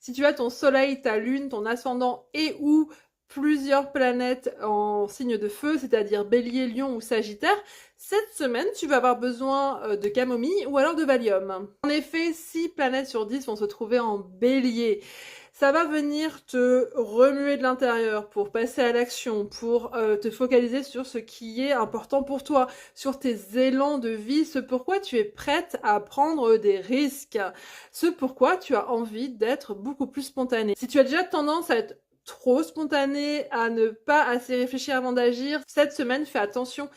Si tu as ton soleil, ta lune, ton ascendant et ou plusieurs planètes en signe de feu, c'est-à-dire Bélier, Lion ou Sagittaire, cette semaine, tu vas avoir besoin de camomille ou alors de Valium. En effet, 6 planètes sur 10 vont se trouver en Bélier. Ça va venir te remuer de l'intérieur pour passer à l'action, pour te focaliser sur ce qui est important pour toi, sur tes élans de vie, ce pourquoi tu es prête à prendre des risques, ce pourquoi tu as envie d'être beaucoup plus spontanée. Si tu as déjà tendance à être trop spontané, à ne pas assez réfléchir avant d'agir, cette semaine, fais attention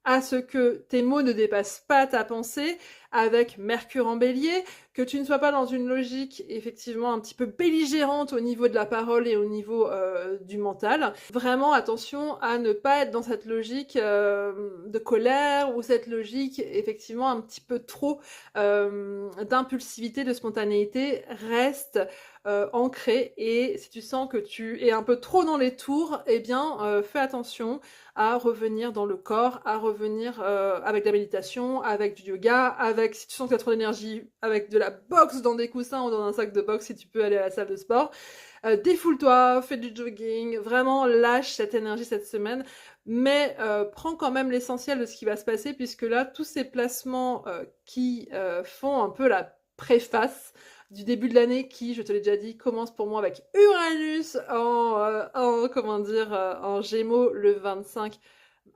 à ce que tes mots ne dépassent pas ta pensée avec Mercure en Bélier, que tu ne sois pas dans une logique effectivement un petit peu belligérante au niveau de la parole et au niveau du mental. Vraiment attention à ne pas être dans cette logique de colère ou cette logique effectivement un petit peu trop d'impulsivité, de spontanéité. Reste ancré, et si tu sens que tu es un peu trop dans les tours, eh bien fais attention à revenir dans le corps, à revenir avec de la méditation, avec du yoga, avec, si tu sens que tu as trop d'énergie, avec de la boxe dans des coussins ou dans un sac de boxe si tu peux aller à la salle de sport. Défoule-toi, fais du jogging, vraiment lâche cette énergie cette semaine, mais prends quand même l'essentiel de ce qui va se passer, puisque là, tous ces placements qui font un peu la préface du début de l'année qui, je te l'ai déjà dit, commence pour moi avec Uranus en Gémeaux le 25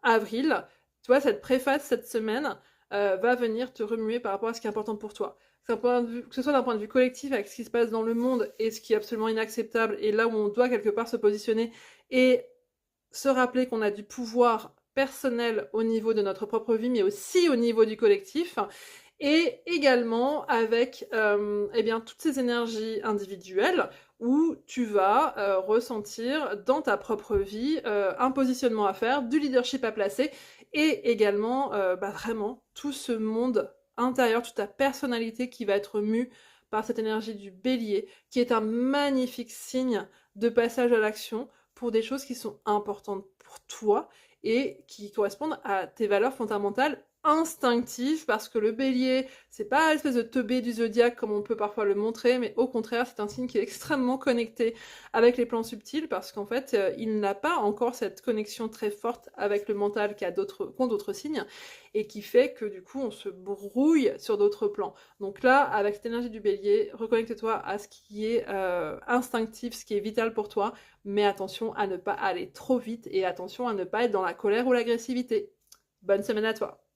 avril. Tu vois, cette préface cette semaine va venir te remuer par rapport à ce qui est important pour toi. Que ce soit d'un point de vue collectif avec ce qui se passe dans le monde et ce qui est absolument inacceptable, et là où on doit quelque part se positionner et se rappeler qu'on a du pouvoir personnel au niveau de notre propre vie, mais aussi au niveau du collectif, et également avec eh bien, toutes ces énergies individuelles où tu vas ressentir dans ta propre vie un positionnement à faire, du leadership à placer, et également vraiment tout ce monde intérieur, toute ta personnalité qui va être mue par cette énergie du bélier, qui est un magnifique signe de passage à l'action pour des choses qui sont importantes pour toi et qui correspondent à tes valeurs fondamentales instinctives, parce que le bélier, c'est pas l'espèce de teubé du zodiaque comme on peut parfois le montrer, mais au contraire, c'est un signe qui est extrêmement connecté avec les plans subtils, parce qu'en fait, il n'a pas encore cette connexion très forte avec le mental qu'ont d'autres signes, et qui fait que du coup, on se brouille sur d'autres plans. Donc là, avec cette énergie du bélier, reconnecte-toi à ce qui est instinctif, ce qui est vital pour toi, mais attention à ne pas aller trop vite et attention à ne pas être dans la colère ou l'agressivité. Bonne semaine à toi!